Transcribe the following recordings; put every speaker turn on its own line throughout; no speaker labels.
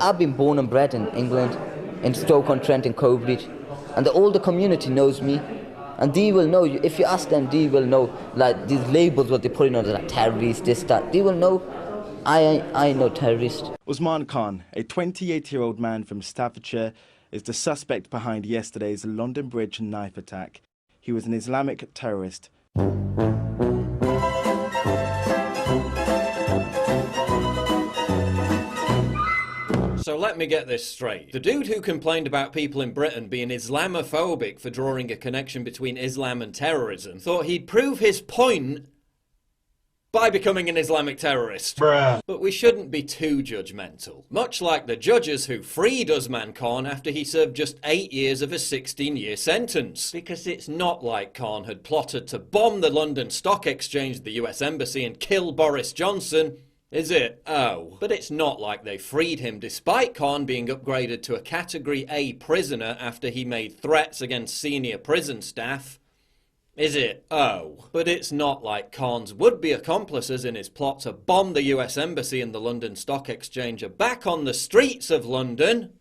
I've been born and bred in England, in Stoke-on-Trent in Cobridge, and all the community knows me. And they will know, if you ask them, they will know, like these labels what they put in on, like terrorist, this, that, they will know I know terrorist.
Usman Khan, a 28-year-old man from Staffordshire, is the suspect behind yesterday's London Bridge knife attack. He was an Islamic terrorist.
So let me get this straight. The dude who complained about people in Britain being Islamophobic for drawing a connection between Islam and terrorism thought he'd prove his point by becoming an Islamic terrorist.
Bruh.
But we shouldn't be too judgmental. Much like the judges who freed Usman Khan after he served just 8 years of a 16-year sentence. Because it's not like Khan had plotted to bomb the London Stock Exchange, the US Embassy, and kill Boris Johnson. Is it? Oh. But it's not like they freed him despite Khan being upgraded to a Category A prisoner after he made threats against senior prison staff. Is it? Oh. But it's not like Khan's would-be accomplices in his plot to bomb the US Embassy and the London Stock Exchange are back on the streets of London.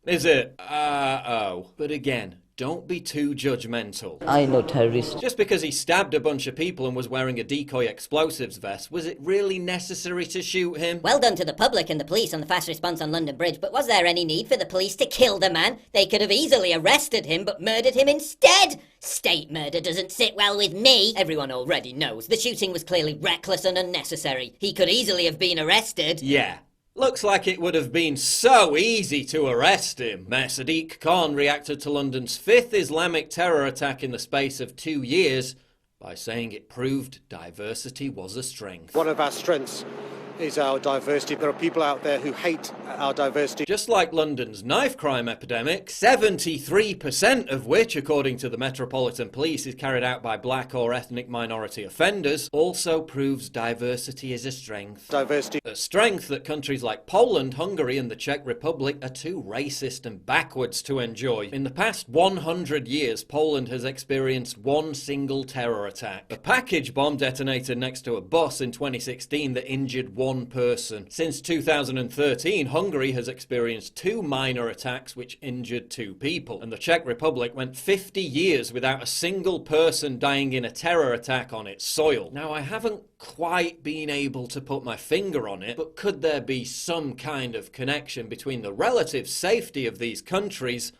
Is it? Oh. But again, don't be too judgmental.
I know terrorist.
Just because he stabbed a bunch of people and was wearing a decoy explosives vest, was it really necessary to shoot him?
Well done to the public and the police on the fast response on London Bridge, but was there any need for the police to kill the man? They could have easily arrested him, but murdered him instead! State murder doesn't sit well with me. Everyone already knows the shooting was clearly reckless and unnecessary. He could easily have been arrested.
Yeah. Looks like it would have been so easy to arrest him. Mayor Sadiq Khan reacted to London's 5th Islamic terror attack in the space of 2 years by saying it proved diversity was a strength.
One of our strengths is our diversity. There are people out there who hate our diversity.
Just like London's knife crime epidemic, 73% of which, according to the Metropolitan Police, is carried out by black or ethnic minority offenders, also proves diversity is a strength.
Diversity.
A strength that countries like Poland, Hungary and the Czech Republic are too racist and backwards to enjoy. In the past 100 years, Poland has experienced one single terror attack. A package bomb detonated next to a bus in 2016 that injured one person. Since 2013, Hungary has experienced 2 minor attacks which injured 2 people, and the Czech Republic went 50 years without a single person dying in a terror attack on its soil. Now, I haven't quite been able to put my finger on it, but could there be some kind of connection between the relative safety of these countries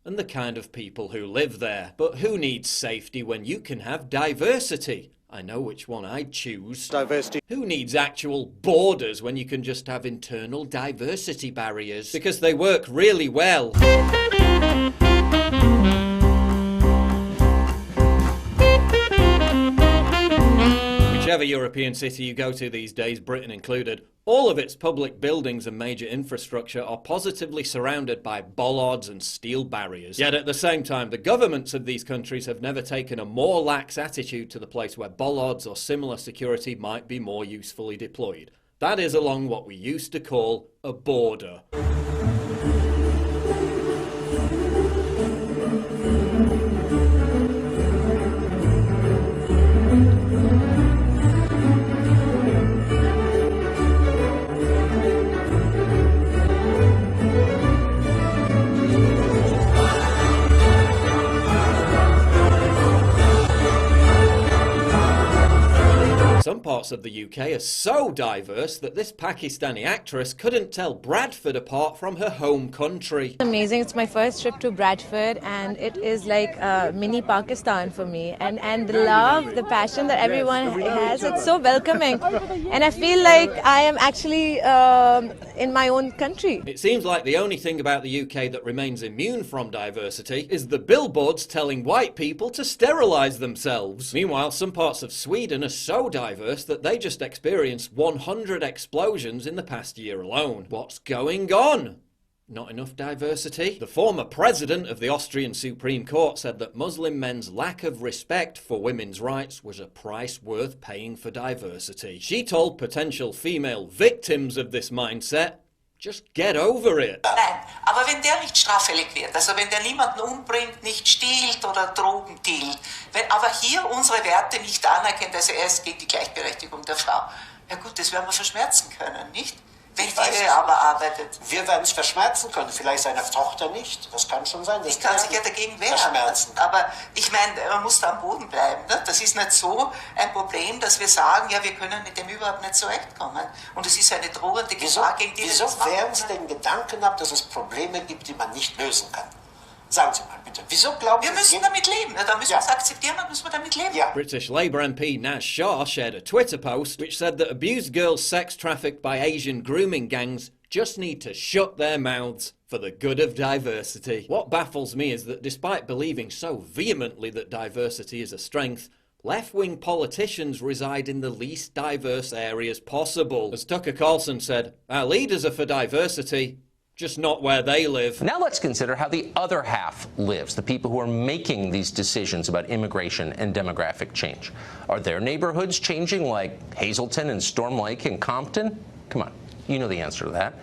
and the kind of people who live there? But who needs safety when you can have diversity? I know which one I'd choose.
Diversity.
Who needs actual borders when you can just have internal diversity barriers? Because they work really well. Whichever European city you go to these days, Britain included, all of its public buildings and major infrastructure are positively surrounded by bollards and steel barriers. Yet at the same time, the governments of these countries have never taken a more lax attitude to the place where bollards or similar security might be more usefully deployed. That is along what we used to call a border. Some parts of the UK are so diverse that this Pakistani actress couldn't tell Bradford apart from her home country.
Amazing. It's my first trip to Bradford and it is like mini Pakistan for me. And the love, the passion that everyone has, it's so welcoming. And I feel like I am actually in my own country.
It seems like the only thing about the UK that remains immune from diversity is the billboards telling white people to sterilise themselves. Meanwhile, some parts of Sweden are so diverse that they just experienced 100 explosions in the past year alone. What's going on? Not enough diversity? The former president of the Austrian Supreme Court said that Muslim men's lack of respect for women's rights was a price worth paying for diversity. She told potential female victims of this mindset, just get over it.
Nein, aber wenn der nicht straffällig wird, also wenn der niemanden umbringt, nicht stiehlt oder Drogen dealt, wenn aber hier unsere Werte nicht anerkennt, also er ist gegen die Gleichberechtigung der Frau, ja gut, das werden wir verschmerzen können, nicht? Wenn
Ich weiß
die
es
Ehe aber arbeitet.
Wir werden es verschmerzen können, vielleicht seine Tochter nicht. Das kann schon sein.
Ich kann sich ja dagegen wehren.
Verschmerzen.
Aber ich meine, man muss da am Boden bleiben. Ne? Das ist nicht so ein Problem, dass wir sagen, ja, wir können mit dem überhaupt nicht zurechtkommen. Und es ist eine drohende Gefahr, gegen die wir
Wieso
das machen
wehren Sie
können.
den Gedanken ab, dass es Probleme gibt, die man nicht lösen kann? Sagen Sie mal bitte, wieso glauben
Wir
Sie...
müssen damit leben. Da müssen wir es akzeptieren, dann müssen wir damit leben.
Ja.
British Labour MP Naz Shah shared a Twitter post which said that abused girls sex trafficked by Asian grooming gangs just need to shut their mouths for the good of diversity. What baffles me is that despite believing so vehemently that diversity is a strength, left-wing politicians reside in the least diverse areas possible. As Tucker Carlson said, our leaders are for diversity, just not where they live.
Now let's consider how the other half lives, the people who are making these decisions about immigration and demographic change. Are their neighborhoods changing like Hazleton and Storm Lake and Compton? Come on, you know the answer to that.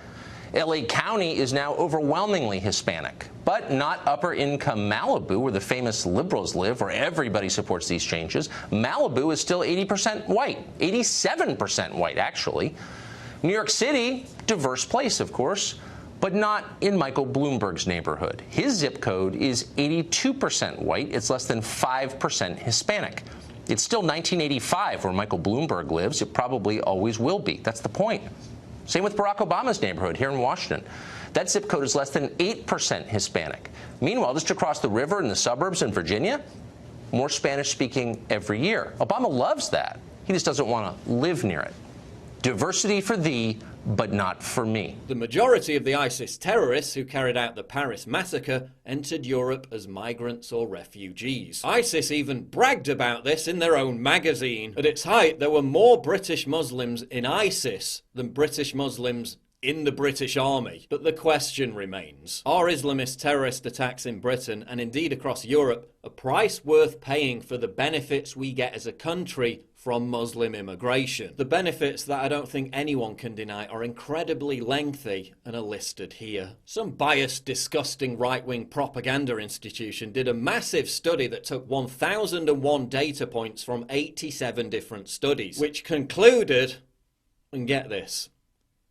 LA County is now overwhelmingly Hispanic, but not upper-income Malibu, where the famous liberals live, where everybody supports these changes. Malibu is still 80% white, 87% white, actually. New York City, diverse place, of course, but not in Michael Bloomberg's neighborhood. His zip code is 82% white. It's less than 5% Hispanic. It's still 1985 where Michael Bloomberg lives. It probably always will be. That's the point. Same with Barack Obama's neighborhood here in Washington. That zip code is less than 8% Hispanic. Meanwhile, just across the river in the suburbs in Virginia, more Spanish speaking every year. Obama loves that. He just doesn't want to live near it. Diversity for thee, but not for me.
The majority of the ISIS terrorists who carried out the Paris massacre entered Europe as migrants or refugees. ISIS even bragged about this in their own magazine. At its height, there were more British Muslims in ISIS than British Muslims in the British Army. But the question remains, are Islamist terrorist attacks in Britain, and indeed across Europe, a price worth paying for the benefits we get as a country from Muslim immigration? The benefits that I don't think anyone can deny are incredibly lengthy and are listed here. Some biased, disgusting right-wing propaganda institution did a massive study that took 1,001 data points from 87 different studies, which concluded, and get this,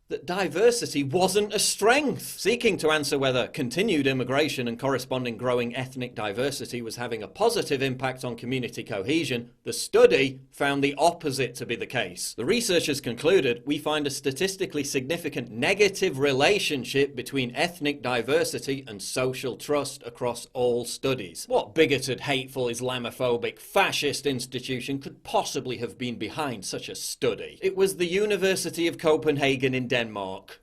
that diversity wasn't a strength. Seeking to answer whether continued immigration and corresponding growing ethnic diversity was having a positive impact on community cohesion, the study found the opposite to be the case. The researchers concluded we find a statistically significant negative relationship between ethnic diversity and social trust across all studies. What bigoted, hateful, Islamophobic, fascist institution could possibly have been behind such a study? It was the University of Copenhagen in Denmark.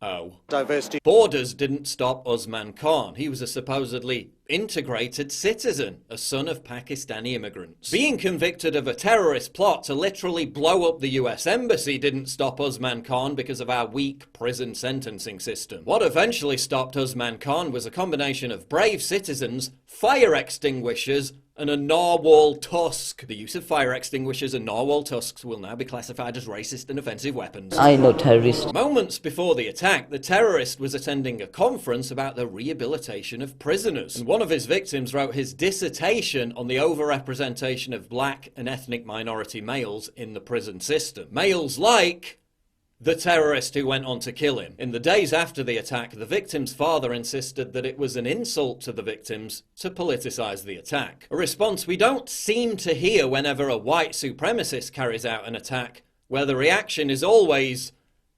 Oh.
Diversity.
Borders didn't stop Usman Khan. He was a supposedly integrated citizen, a son of Pakistani immigrants. Being convicted of a terrorist plot to literally blow up the US embassy didn't stop Usman Khan because of our weak prison sentencing system. What eventually stopped Usman Khan was a combination of brave citizens, fire extinguishers, and a narwhal tusk. The use of fire extinguishers and narwhal tusks will now be classified as racist and offensive weapons.
I know terrorists.
Moments before the attack, the terrorist was attending a conference about the rehabilitation of prisoners, and one of his victims wrote his dissertation on the overrepresentation of black and ethnic minority males in the prison system. Males like the terrorist who went on to kill him. In the days after the attack, the victim's father insisted that it was an insult to the victims to politicize the attack. A response we don't seem to hear whenever a white supremacist carries out an attack, where the reaction is always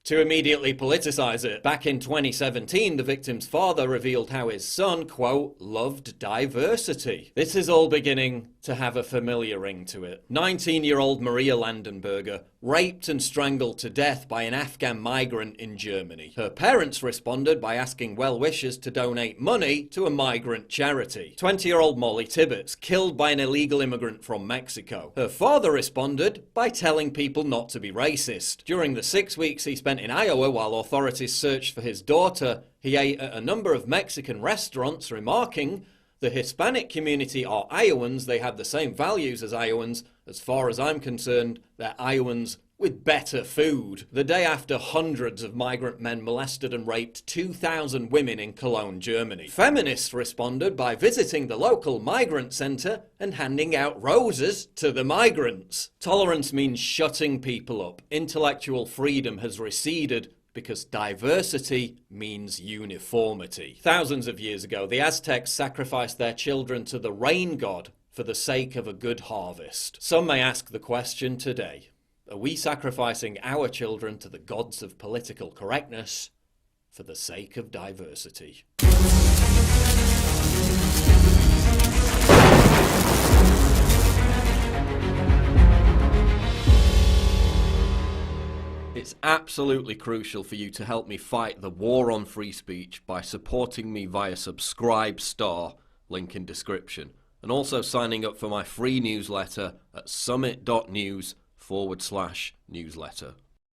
to immediately politicize it. Back in 2017, the victim's father revealed how his son, quote, loved diversity. This is all beginning to have a familiar ring to it. 19-year-old Maria Landenberger, raped and strangled to death by an Afghan migrant in Germany. Her parents responded by asking well-wishers to donate money to a migrant charity. 20-year-old Molly Tibbetts, killed by an illegal immigrant from Mexico. Her father responded by telling people not to be racist. During the 6 weeks he spent in Iowa while authorities searched for his daughter, he ate at a number of Mexican restaurants, remarking, "The Hispanic community are Iowans, they have the same values as Iowans. As far as I'm concerned, they're Iowans with better food." The day after, hundreds of migrant men molested and raped 2,000 women in Cologne, Germany. Feminists responded by visiting the local migrant center and handing out roses to the migrants. Tolerance means shutting people up. Intellectual freedom has receded because diversity means uniformity. Thousands of years ago, the Aztecs sacrificed their children to the rain god for the sake of a good harvest. Some may ask the question today, are we sacrificing our children to the gods of political correctness for the sake of diversity? It's absolutely crucial for you to help me fight the war on free speech by supporting me via Subscribestar, link in description, and also signing up for my free newsletter at summit.news/newsletter.